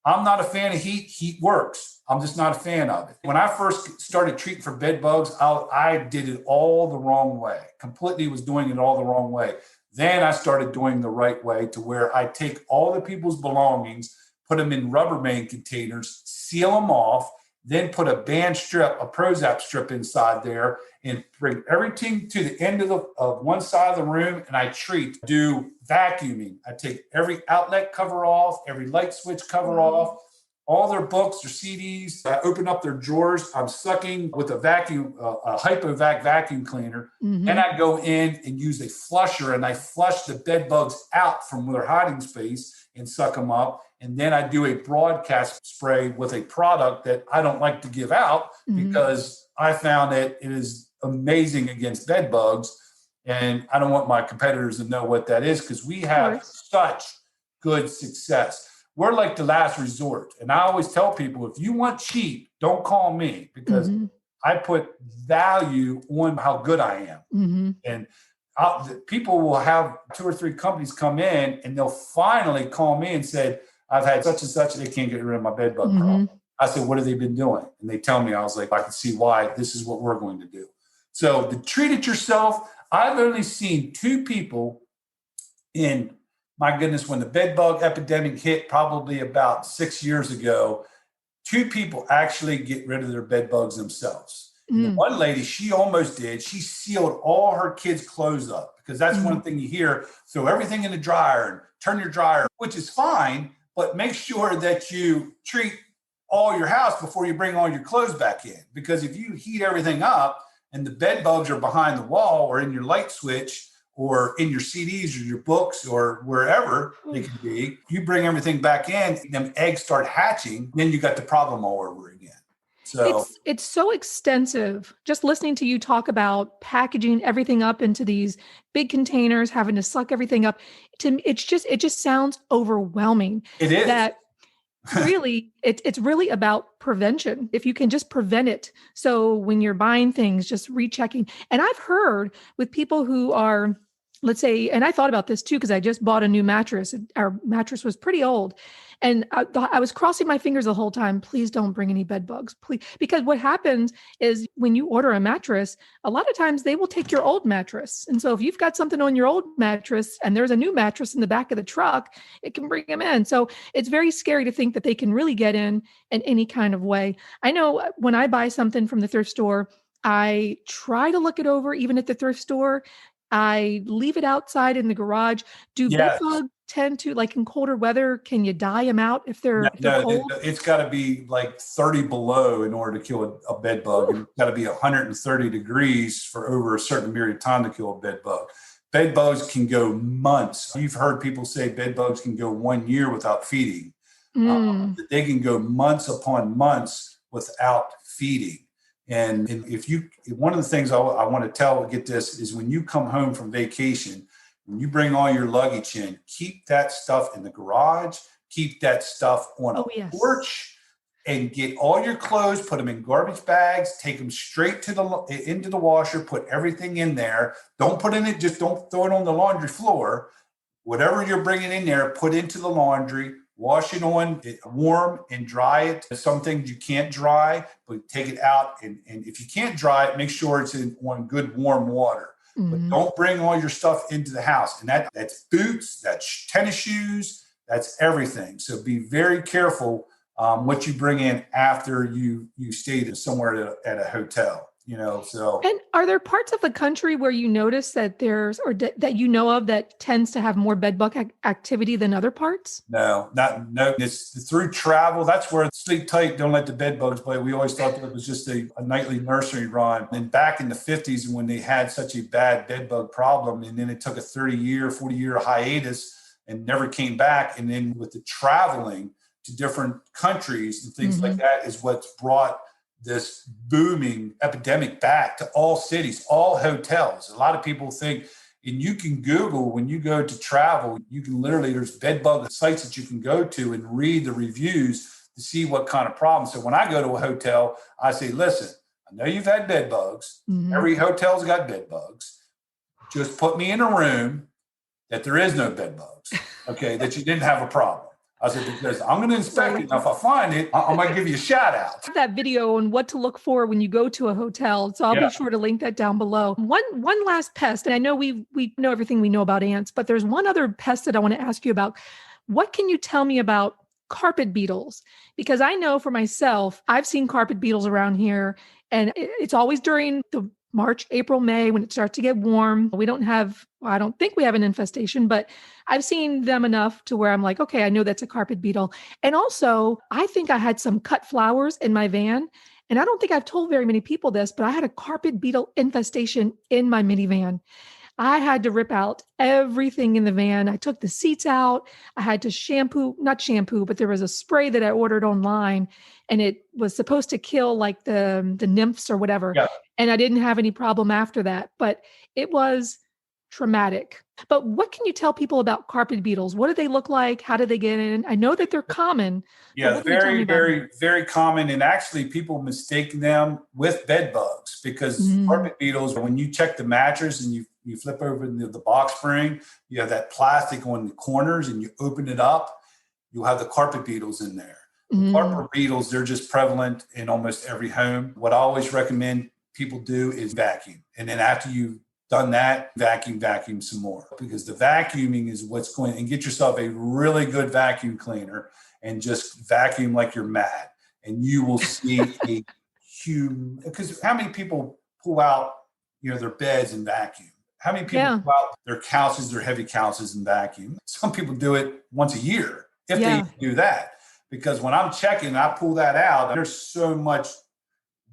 I'm not a fan of heat. Heat works. I'm just not a fan of it. When I first started treating for bed bugs, I did it all the wrong way. Completely was doing it all the wrong way. Then I started doing the right way to where I take all the people's belongings, put them in Rubbermaid containers, seal them off, then put a band strip, a Prozac strip inside there, and bring everything to the end of one side of the room, and I do vacuuming. I take every outlet cover off, every light switch cover off, all their books, their CDs. I open up their drawers. I'm sucking with a vacuum, a HypoVac vacuum cleaner. And I go in and use a flusher, and I flush the bed bugs out from their hiding space and suck them up. And then I do a broadcast spray with a product that I don't like to give out because I found that it is amazing against bed bugs. And I don't want my competitors to know what that is, because we have such good success. We're like the last resort. And I always tell people, if you want cheap, don't call me, because I put value on how good I am. And people will have 2 or 3 companies come in and they'll finally call me and say, I've had such and such, and they can't get rid of my bed bug problem. I said, what have they been doing? And they tell me. I was like, I can see why. This is what we're going to do. So to treat it yourself, I've only seen 2 people in, my goodness, when the bed bug epidemic hit probably about 6 years ago, 2 people actually get rid of their bed bugs themselves. And one lady, she almost did. She sealed all her kids' clothes up, because that's one thing you hear. Throw everything in the dryer and turn your dryer, which is fine, but make sure that you treat all your house before you bring all your clothes back in. Because if you heat everything up and the bed bugs are behind the wall or in your light switch or in your CDs or your books or wherever they can be, you bring everything back in, them eggs start hatching, then you got the problem all over again. So it's so extensive. Just listening to you talk about packaging everything up into these big containers, having to suck everything up. To me, it just sounds overwhelming. it is. That really, it's really about prevention. If you can just prevent it. So when you're buying things, just rechecking. And I've heard with people who are, let's say, and I thought about this too, because I just bought a new mattress. Our mattress was pretty old. And I was crossing my fingers the whole time. Please don't bring any bed bugs, please. Because what happens is when you order a mattress, a lot of times they will take your old mattress. And so if you've got something on your old mattress and there's a new mattress in the back of the truck, it can bring them in. So it's very scary to think that they can really get in any kind of way. I know when I buy something from the thrift store, I try to look it over, even at the thrift store. I leave it outside in the garage. Do bed bugs tend to, like in colder weather, can you dye them out if they're cold? It's got to be like 30 below in order to kill a bed bug. And it's got to be 130 degrees for over a certain period of time to kill a bed bug. Bed bugs can go months. You've heard people say bed bugs can go 1 year without feeding. They can go months upon months without feeding. And if you, one of the things I want to get this is when you come home from vacation, when you bring all your luggage in, keep that stuff in the garage, keep that stuff on a porch, and get all your clothes, put them in garbage bags, take them straight into the washer, put everything in there. Don't put in it, just don't throw it on the laundry floor. Whatever you're bringing in there, put into the laundry. Wash it on warm and dry it. Some things you can't dry, but take it out. And if you can't dry it, make sure it's on good warm water. But don't bring all your stuff into the house. And that's boots, that's tennis shoes, that's everything. So be very careful what you bring in after you stayed somewhere at a hotel. So. And are there parts of the country where you notice that there's, or that you know of, that tends to have more bed bug activity than other parts? No. It's through travel. That's where sleep tight, don't let the bed bugs play. We always thought that it was just a nightly nursery rhyme. And back in the 50s, when they had such a bad bed bug problem, and then it took a 30-year, 40-year hiatus and never came back. And then with the traveling to different countries and things like that is what's brought this booming epidemic back to all cities, all hotels. A lot of people think, and you can Google when you go to travel, you can literally, there's bed bug sites that you can go to and read the reviews to see what kind of problems. So when I go to a hotel, I say, listen, I know you've had bed bugs. Every hotel's got bed bugs. Just put me in a room that there is no bed bugs, okay, that you didn't have a problem. I said, because I'm going to inspect it. And if I find it, I might give you a shout out. That video on what to look for when you go to a hotel. So I'll be sure to link that down below. One last pest. And I know we know everything we know about ants, but there's one other pest that I want to ask you about. What can you tell me about carpet beetles? Because I know for myself, I've seen carpet beetles around here, and it's always during the March, April, May, when it starts to get warm. I don't think we have an infestation, but I've seen them enough to where I'm like, okay, I know that's a carpet beetle. And also, I think I had some cut flowers in my van. And I don't think I've told very many people this, but I had a carpet beetle infestation in my minivan. I had to rip out everything in the van. I took the seats out. I had to not shampoo, but there was a spray that I ordered online, and it was supposed to kill like the nymphs or whatever. Yeah. And I didn't have any problem after that, but it was traumatic. But what can you tell people about carpet beetles? What do they look like? How do they get in? I know that they're common. Yeah, very, very, very common. And actually people mistake them with bed bugs, because carpet beetles, when you check the mattress and you flip over the box spring, you have that plastic on the corners and you open it up, you'll have the carpet beetles in there. Carpet beetles, they're just prevalent in almost every home. What I always recommend people do is vacuum. And then after you've done that, vacuum some more, because the vacuuming is what's going, and get yourself a really good vacuum cleaner and just vacuum like you're mad. And you will see a huge, because how many people pull out, their beds and vacuum? How many people pull out their couches, their heavy couches and vacuum? Some people do it once a year, if they do that. because when I'm checking, I pull that out, there's so much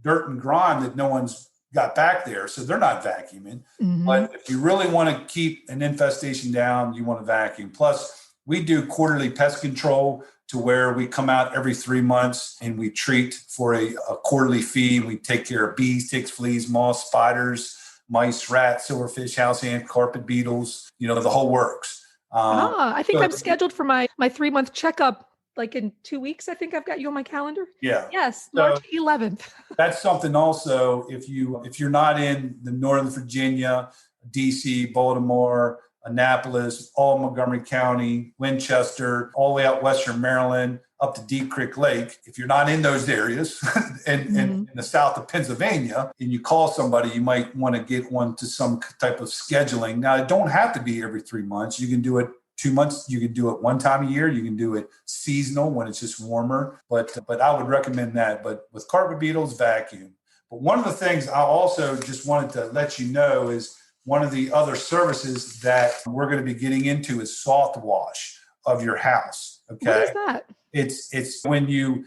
dirt and grime that no one's got back there. So they're not vacuuming. Mm-hmm. But if you really want to keep an infestation down, you want to vacuum. Plus, we do quarterly pest control to where we come out every 3 months and we treat for a quarterly fee. We take care of bees, ticks, fleas, moths, spiders, mice, rats, silverfish, house ants, carpet beetles, the whole works. I think I'm scheduled for my 3-month checkup, like in 2 weeks. I think I've got you on my calendar. Yeah. Yes. So March 11th. that's something also, if you're not in the Northern Virginia, DC, Baltimore, Annapolis, all Montgomery County, Winchester, all the way out Western Maryland, up to Deep Creek Lake. If you're not in those areas and in the south of Pennsylvania, and you call somebody, you might want to get one to some type of scheduling. Now, it don't have to be every 3 months. You can do it 2 months. You can do it one time a year. You can do it seasonal when it's just warmer. But I would recommend that. But with carpet beetles, vacuum. But one of the things I also just wanted to let you know is one of the other services that we're going to be getting into is soft wash of your house. Okay. What is that? It's when you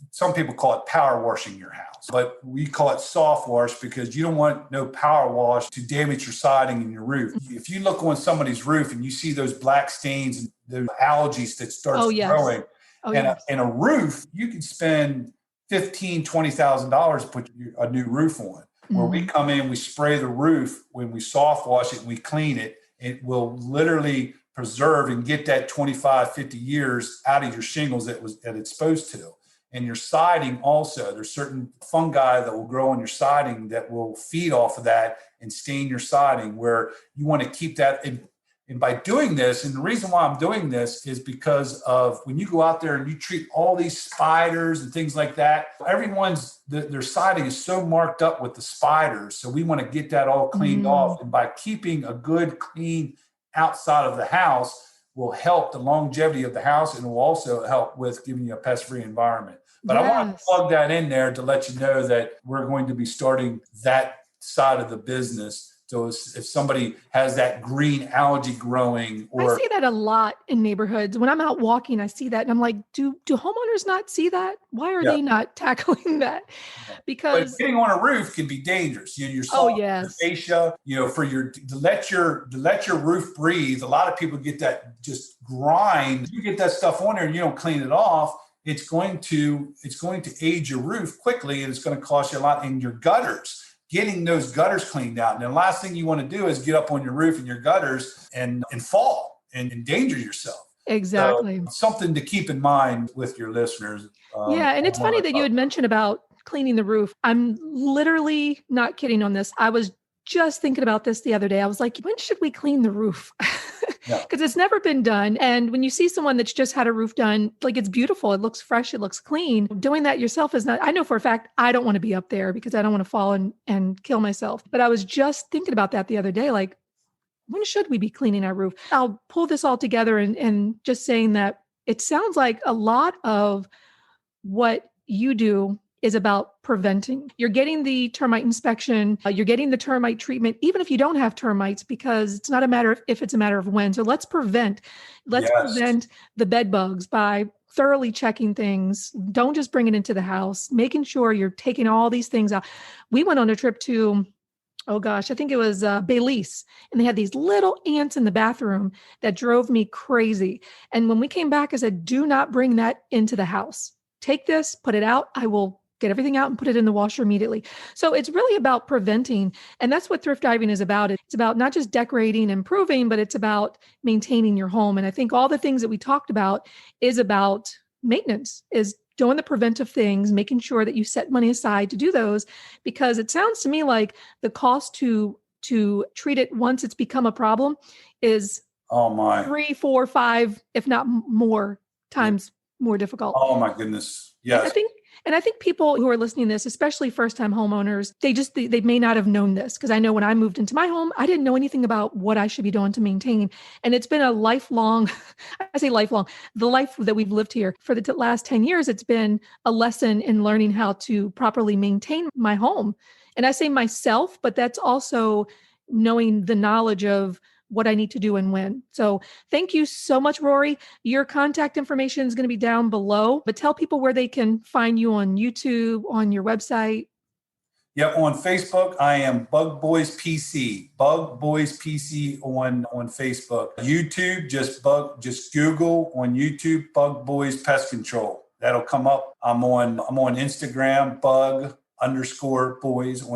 some people call it power washing your house, but we call it soft wash because you don't want no power wash to damage your siding and your roof. If you look on somebody's roof and you see those black stains and those algae that starts growing, and a roof, you can spend $15,000-$20,000 to put a new roof on. Where we come in, we spray the roof, when we soft wash it and we clean it, it will literally preserve and get that 25, 50 years out of your shingles that it's supposed to. And your siding also, there's certain fungi that will grow on your siding that will feed off of that and stain your siding, where you want to keep that in. And by doing this, and the reason why I'm doing this is because of when you go out there and you treat all these spiders and things like that, their siding is so marked up with the spiders. So we want to get that all cleaned off. And by keeping a good, clean outside of the house will help the longevity of the house, and will also help with giving you a pest-free environment. But I want to plug that in there to let you know that we're going to be starting that side of the business. So if somebody has that green algae growing, I see that a lot in neighborhoods. When I'm out walking, I see that and I'm like, do homeowners not see that? Why are they not tackling that? Because but getting on a roof can be dangerous. Your fascia, to let your roof breathe. A lot of people get that just grind. You get that stuff on there and you don't clean it off, it's going to age your roof quickly, and it's going to cost you a lot. In your gutters, getting those gutters cleaned out. And the last thing you want to do is get up on your roof and your gutters and fall and endanger yourself. Exactly. So, something to keep in mind with your listeners. And it's funny that you had mentioned about cleaning the roof. I'm literally not kidding on this. I was just thinking about this the other day. I was like, when should we clean the roof? Because it's never been done. And when you see someone that's just had a roof done, like, it's beautiful. It looks fresh. It looks clean. Doing that yourself is not, I know for a fact, I don't want to be up there because I don't want to fall and kill myself. But I was just thinking about that the other day. Like, when should we be cleaning our roof? I'll pull this all together and just saying that it sounds like a lot of what you do is about preventing. You're getting the termite inspection, you're getting the termite treatment, even if you don't have termites, because it's not a matter of if, it's a matter of when. So let's prevent the bed bugs by thoroughly checking things. Don't just bring it into the house, making sure you're taking all these things out. We went on a trip to, I think it was Belize, and they had these little ants in the bathroom that drove me crazy. And when we came back, I said, do not bring that into the house. Take this, put it out. I will get everything out and put it in the washer immediately. So it's really about preventing. And that's what thrift diving is about. It's about not just decorating and improving, but it's about maintaining your home. And I think all the things that we talked about is about maintenance, is doing the preventive things, making sure that you set money aside to do those, because it sounds to me like the cost to treat it once it's become a problem is 3, 4, 5, if not more times more difficult. Oh my goodness. Yes. And I think people who are listening to this, especially first-time homeowners, they may not have known this, because I know when I moved into my home, I didn't know anything about what I should be doing to maintain. And it's been a lifelong, I say lifelong, the life that we've lived here for the last 10 years, it's been a lesson in learning how to properly maintain my home. And I say myself, but that's also knowing the knowledge of what I need to do and when. So thank you so much, Rory. Your contact information is going to be down below, but tell people where they can find you on YouTube, on your website. Yeah, on Facebook, I am Bug Boys PC. Bug Boys PC on Facebook. YouTube, just Google on YouTube, Bug Boys Pest Control. That'll come up. I'm on Instagram, Bug_Boys on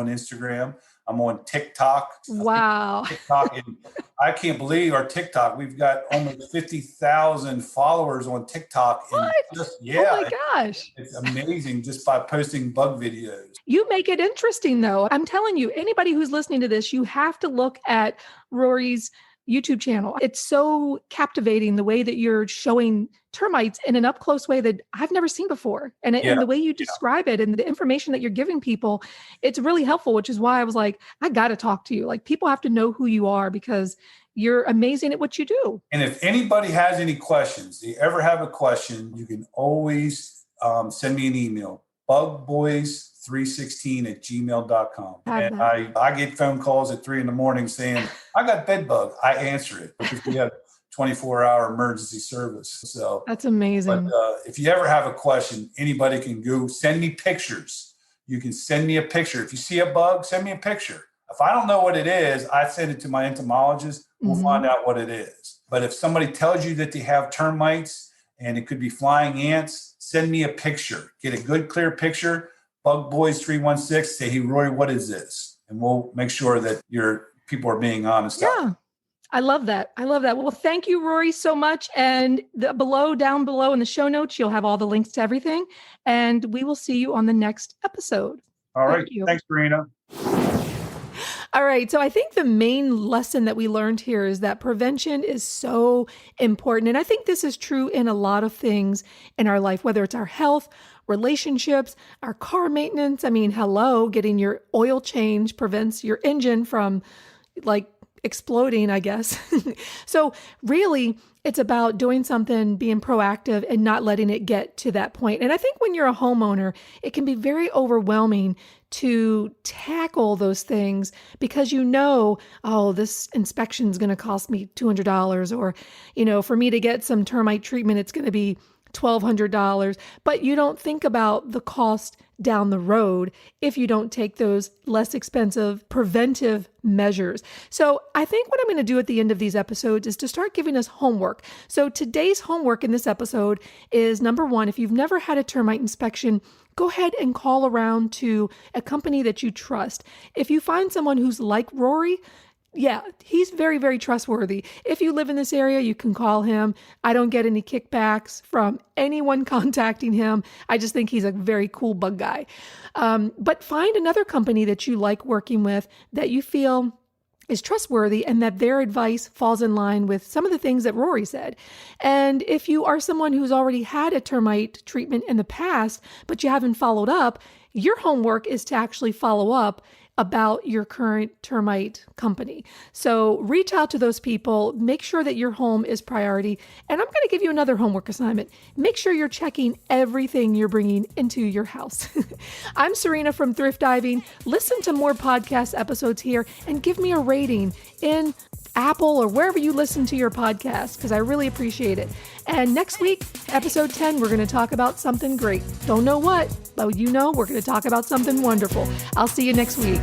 Instagram. I'm on TikTok. Wow. TikTok, and I can't believe our TikTok. We've got almost 50,000 followers on TikTok. What? Oh my gosh. It's amazing just by posting bug videos. You make it interesting though. I'm telling you, anybody who's listening to this, you have to look at Rory's YouTube channel. It's so captivating the way that you're showing termites in an up close way that I've never seen before. And the way you describe it and the information that you're giving people, it's really helpful, which is why I was like, I got to talk to you. Like people have to know who you are because you're amazing at what you do. And if anybody has any questions, you ever have a question, you can always send me an email, bugboys316@gmail.com. And I get phone calls at 3 a.m. saying, I got bed bug. I answer it because we have 24-hour emergency service. So that's amazing. But if you ever have a question, anybody can go send me pictures. You can send me a picture. If you see a bug, send me a picture. If I don't know what it is, I send it to my entomologist. We'll find out what it is. But if somebody tells you that they have termites and it could be flying ants, send me a picture. Get a good, clear picture. Bug Boys 316. Say, hey, Rory, what is this? And we'll make sure that your people are being honest. Yeah. I love that. Well, thank you, Rory, so much. And down below in the show notes, you'll have all the links to everything. And we will see you on the next episode. All right. Thanks, Karina. All right. So I think the main lesson that we learned here is that prevention is so important. And I think this is true in a lot of things in our life, whether it's our health, relationships, our car maintenance. I mean, getting your oil change prevents your engine from exploding, I guess. So really, it's about doing something, being proactive and not letting it get to that point. And I think when you're a homeowner, it can be very overwhelming to tackle those things because this inspection is going to cost me $200 or, for me to get some termite treatment, it's going to be $1,200, but you don't think about the cost down the road if you don't take those less expensive preventive measures. So I think what I'm going to do at the end of these episodes is to start giving us homework. So today's homework in this episode is number 1, if you've never had a termite inspection, go ahead and call around to a company that you trust. If you find someone who's like Rory, yeah, he's very, very trustworthy. If you live in this area, you can call him. I don't get any kickbacks from anyone contacting him. I just think he's a very cool bug guy. But find another company that you like working with that you feel is trustworthy and that their advice falls in line with some of the things that Rory said. And if you are someone who's already had a termite treatment in the past, but you haven't followed up, your homework is to actually follow up about your current termite company. So reach out to those people, make sure that your home is priority. And I'm going to give you another homework assignment. Make sure you're checking everything you're bringing into your house. I'm Serena from Thrift Diving. Listen to more podcast episodes here and give me a rating in Apple or wherever you listen to your podcast, because I really appreciate it. And next week, episode 10, we're going to talk about something great. Don't know what, but we're going to talk about something wonderful. I'll see you next week.